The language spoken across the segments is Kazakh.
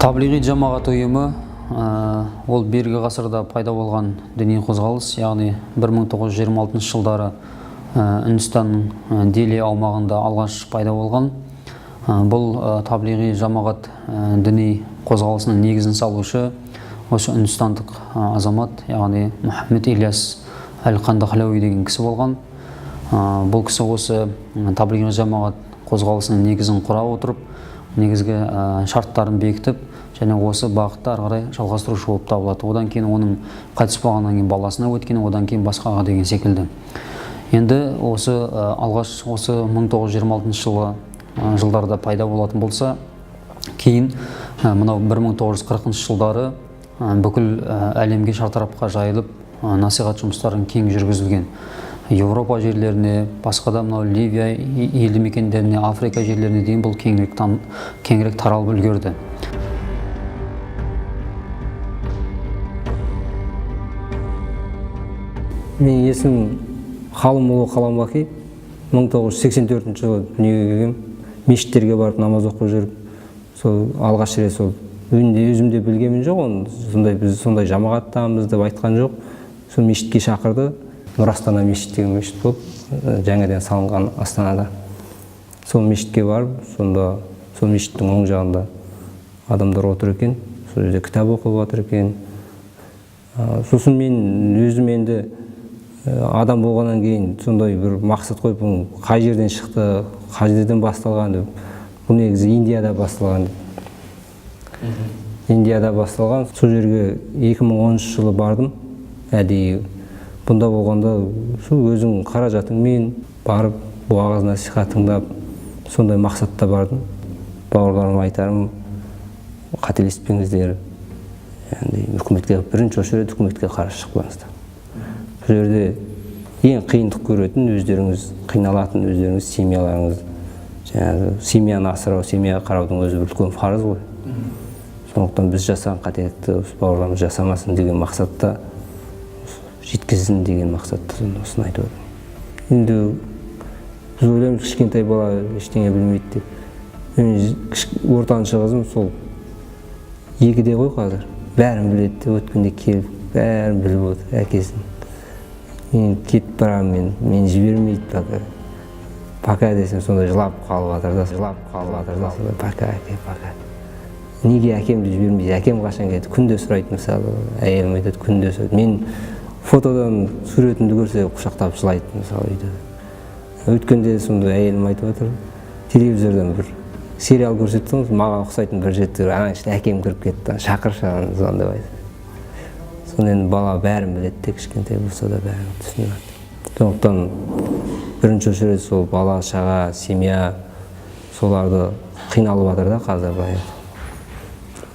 Таблиғи жамағат ұйымы ол бергі ғасырда пайда болған діни қозғалыс, яғни 1926 жылдары Үндістанның Дели аумағында алғаш пайда болған. Бұл таблиғи жамағат діни қозғалысының негізін салушы осы үндістандық азамат, яғни Мұхаммед Ильяс әл-Қандахлауи деген кісі болған. Бұл кісі осы таблиғи жамағат қозғалысының негізін құра отырып, негізгі шарттарын бекітіп, және осы бағытта ары қарай жалғастырушы болып табылады. Одан кейін оның қайтыс болғаннан кейін баласына өткен, одан кейін басқаға деген секілді. Енді осы алғаш осы 1926 жылдарда пайда болатын болса, кейін мынау 1940 жылдары бүкіл әлемге шартарапқа жайылып, насихат жұмыстарын кең жүргізілген. Еуропа жерлеріне, басқа да мынау Ливия елді мекендеріне, Африка жерлеріне дейін бұл кеңірек таралып үлгерді. Менің есімім Халымұлы Қаламбаки. 1984 жылы дүниеге келгем. Мешіттерге барып намаз оқып жүріп, сол алғаш рет сол өзімде білгенім жоқ, оны біз сондай жамағаттамыз деп айтқан жоқ. Сол мешітке шақырды. Нұр Астана мешіт деген мешіт болып, жаңадан салынған Астанада. Сол мешітке барып, сонда сол мешіттің оң жағында адамдар отыр екен, сол жерде кітап оқып отыр екен. Сосын мен өзім енді адам болғаннан кейін сондай бір мақсат қойып, қай жерден шықты, қай жерден басталған деп. Бұл негізі Индияда басталған деп. Индияда басталған. Сол жерге 2013 жылы бардым, әдейі. Бұнда болғанда өзің қаражатыңмен барып, уағыз насихат тыңдап, сондай мақсатта бардым. Бауырларыма айтарым, қателеспеңіздер. Үкіметке бірінші очередь үкіметке қарсы шықпаңыздар. Бұл жерде ең қиындық көретін өздеріңіз, қиналатын өздеріңіз, семьяларыңыз. Семьяны асырау, семьяға қараудың өзі үлкен парыз ғой. Сондықтан біз жасаған қателікті бауырларымыз жасамасын деген мақсатта, жеткізсін деген мақсатта осыны айтып отырмын. Енді біз ойлаймыз, кішкентай бала ештеңе білмейді деп. Мен ортаншы қызым сол 2-де ғой қазір. Бәрін біледі, өткенде келіп, бәрін біліп отыр әкесін. Мен кетіп барамын, мен жібермейді пока десем, сонда жылап қалып жатыр да, пока әке, пока. Неге әкемді жібермейді? Әкем қашан кетті? Күнде сұрайды, мысалы, әйелім айтады, күнде сұрайды. Мен фотодан суретімді көрсе құшақтап жылайды, мысалы, үйде. Өткенде сонда әйелім айтып отыр, телевизордан бір сериал көрсеттіңіз, маған ұқсайтын бір жетті, ананың ішіне әкем кіріп кетті, шақыршы аны, сонда айтты. Сонда енді бала бәрін біледі, кішкентай болса да бәрін түсінеді. Сондықтан бірінші очередь сол бала, шаға, семья, соларды қиналып жатыр да қазір былай.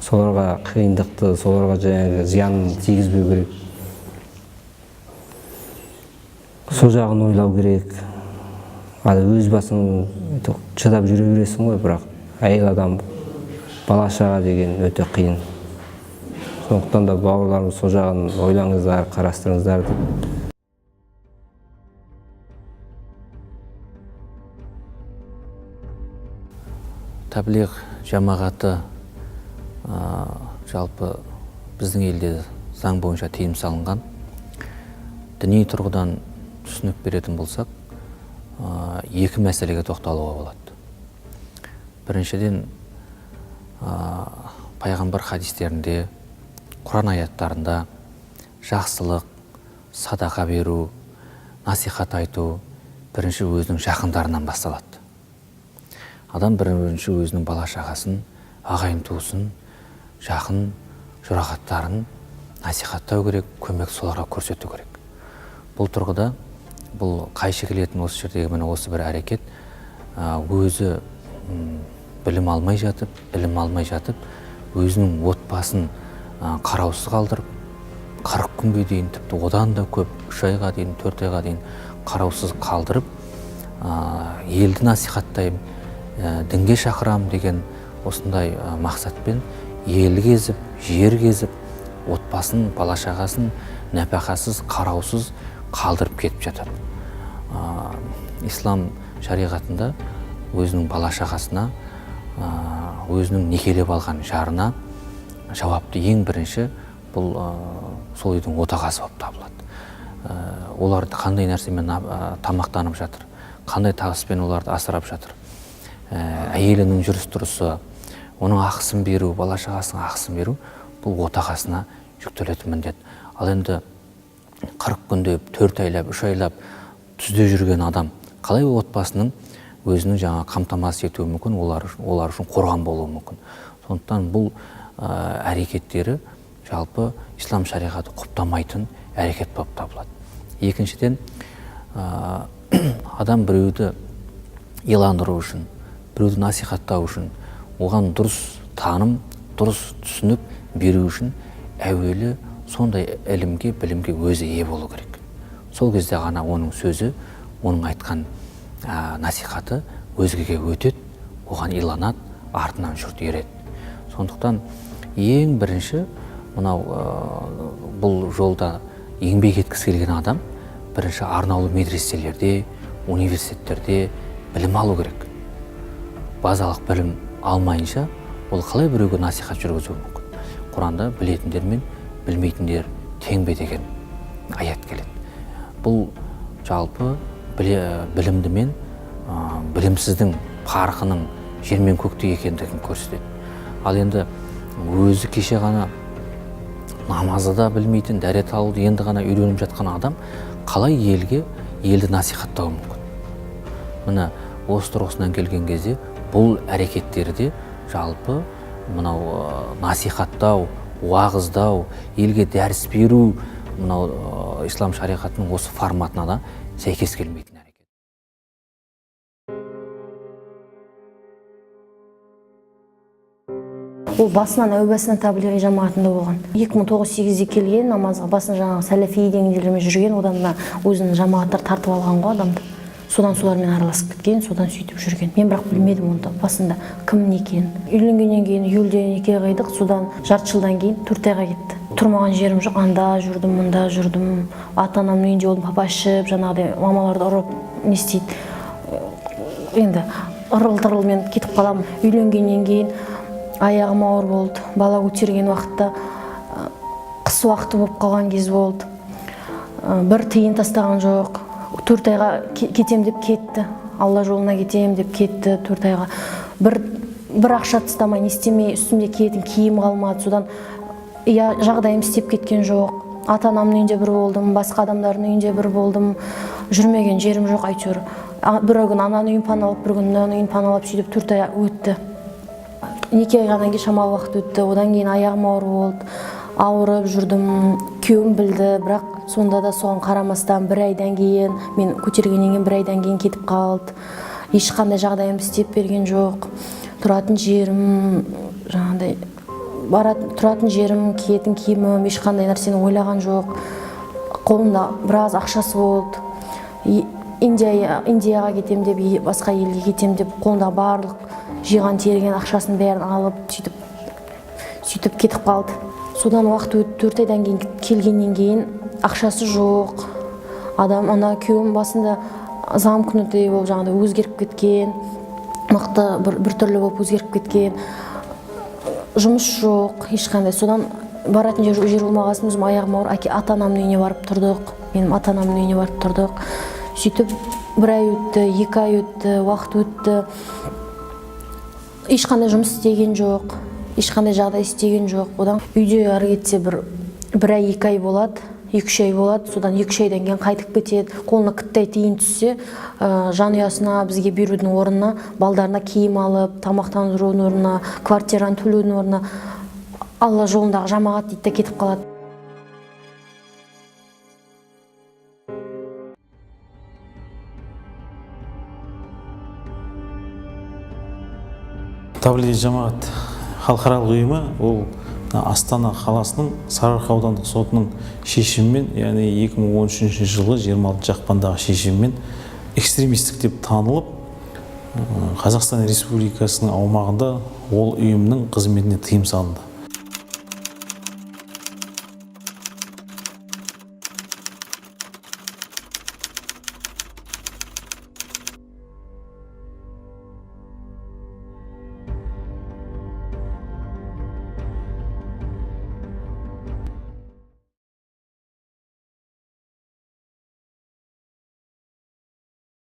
Соларға қиындықты, соларға жаңағы зиянын тигізбеу керек. Сол жағын ойлау керек. Өз басың шыдап жүре бересің ғой, бірақ әйел адам, бала шаға деген өте қиын. Сондықтан да бауырларымыз сол жағын ойлаңыздар, қарастырыңыздар деп. Таблиғ жамағаты жалпы біздің елде заң бойынша тыйым салынған. Діни тұрғыдан түсінік беретін болсақ, екі мәселеге тоқталуға болады. Біріншіден, пайғамбар хадистерінде, Құран аяттарында жақсылық, садақа беру, насихат айту бірінші өзінің жақындарынан басталады. Адам бірінші өзінің бала шағасын, ағайын туысын, жақын жұрағаттарын насихаттау керек, көмек соларға көрсету керек. Бұл тұрғыда, бұл қайшы келетін осы жердегі міне осы бір әрекет, өзі білім алмай жатып, өзінің отбасын қараусыз қалдырып, 40 күнге дейін, тіпті одан да көп, 3 айға дейін, 4 айға дейін қараусыз қалдырып, елді насихаттаймын, дінге шақырам деген осындай мақсатпен ел кезіп, жер кезіп, отбасын, бала шағасын нәпақасыз, қараусыз қалдырып кетіп жатады. Ислам шариғатында өзінің бала шағасына, өзінің некелеп алған жарына жауапты ең бірінші бұл сол үйдің отағасы болып табылады. Оларды қандай нәрсемен тамақтанып жатыр, қандай табыспен оларды асырап жатыр, әйелінің жүріс-тұрысы, оның ақысын беру, бала-шағасының ақысын беру, бұл отағасына жүктелетін міндет. Ал енді 40 күнде 4 айлап, 3 айлап түзде жүрген адам қалай отбасының өзінің жаңа қамтамасыз етуі мүмкін, олар үшін қорған болуы мүмкін. Сондықтан бұл әрекеттері жалпы ислам шариғаты құптамайтын әрекет болып табылады. Екіншіден, адам біреуді иландыру үшін, біреуді насихаттау үшін, оған дұрыс таным, дұрыс түсінік беру үшін әуелі сондай ілімге, білімге өзі ие болу керек. Сол кезде ғана оның сөзі, оның айтқан насихаты өзгеге өтеді, оған иланады, артынан жұрт ереді. Сондықтан ең бірінші мынау бұл жолда еңбек еткісі келген адам бірінші арнаулы медреселерде, университеттерде білім алу керек. Базалық білім алмайынша ол қалай біреуге насихат жүргізуі мүмкін? Құранда білетіндер мен білмейтіндер тең бе деген аят келеді. Бұл жалпы білімді мен білімсіздің парқының жер мен көктей екендігін көрсетеді. Ал енді өзі кеше ғана намазы да білмейтін, дәрет алуды енді ғана үйреніп жатқан адам қалай елді насихаттауы мүмкін? Міне осы тұрғысынан келген кезде бұл әрекеттерде жалпы мынау насихаттау, уағыздау, елге дәріс беру мынау ислам шариғатының осы форматына да сәйкес келмейтін әрекет. Ол басынан әубасынан таблиғи жамағатында болған. 2009-8-де келген, намазға басын жаңағы сәләфи деңгейлермен жүрген, одан өзінің жамағаттар тартып алған ғой адамды. Содан солармен араласып кеткен, содан сөйтіп жүрген. Мен бірақ білмедім онда басында кім екенін. Үйленгеннен кейін үйелде неке қидық, содан жарты жылдан кейін 4 айға кетті. Тұрмаған жерім жоқ, анда жүрдім, мында жүрдім. Ата-анамның үйінде болдым, папа ішіп, жаңағыдай мамаларды ұрып, не істейді. Енді ырыл-тырылмен кетіп қаламын. Үйленгеннен кейін аяғым ауыр болды. Бала көтерген уақытта қыс уақыты болып қалған кез болды. Бір тиын тастаған жоқ. 4 айға кетем деп кетті. Алла жолына кетем деп кетті 4 айға. Бір ақша тастамай, не істемей, үстімде киетін киім қалмады. Содан жағдайым істеп кеткен жоқ. Ата-анамның үйінде бір болдым, басқа адамдардың үйінде бір болдым. Жүрмеген жерім жоқ әйтеуір. Бір күн ананың үйін паналап, бір күн мынаның үйін паналап сөйтіп 4 ай өтті. Неке қиғаннан кейін шамалы уақыт өтті. Одан кейін аяғым ауыр болды. Ауырып жүрдім. Күйеуім білді, бірақ сонда да соған қарамастан бір айдан кейін, мен көтергеннен кейін бір айдан кейін кетіп қалды. Ешқандай жағдайым істеп берген жоқ. Тұратын жерім, жаңағыдай тұратын жерім, киетін киімім, ешқандай нәрсені ойлаған жоқ. Қолымда біраз ақшасы болды. Индияға кетем деп, басқа елге кетем деп, қолында барлық жиған терген ақшасын бәрін алып, сөйтіп кетіп қалды. Содан уақыт өтті, 4 айдан кейін келгеннен кейін ақшасы жоқ. Адам ана күйеуім басында замкнутый болып жаңағыдай өзгеріп кеткен, мықты бір түрлі болып өзгеріп кеткен. Жұмыс жоқ, ешқандай. Содан баратын жер болмағасын өзім аяғым ауыр, ата-анамның үйіне барып тұрдық. Менің ата-анамның үйіне барып тұрдық. Сөйтіп 1 ай өтті, 2 ай өтті, уақыт өтті. Ешқандай жұмыс істеген жоқ, ешқандай жағдай істеген жоқ. Одан үйде ары кетсе бір ай, 2 ай болады, 2-3 ай болады. Содан 2-3 айдан кейін қайтып кетеді. Қолына кіттай тиын түссе, жанұясына бізге берудің орнына, балдарына киім алып, тамақтандырудың орнына, квартираны төлеудің орнына Алла жолындағы жамағат дейді кетіп қалады. Таблиғи жамағат халықаралық ұйымы ол Астана қаласының Сарыарқа аудандық сотының шешімімен, яғни 2013 жылы 26 ақпандағы шешімімен экстремистік деп танылып, Қазақстан Республикасының аумағында ол ұйымның қызметіне тыйым салынды.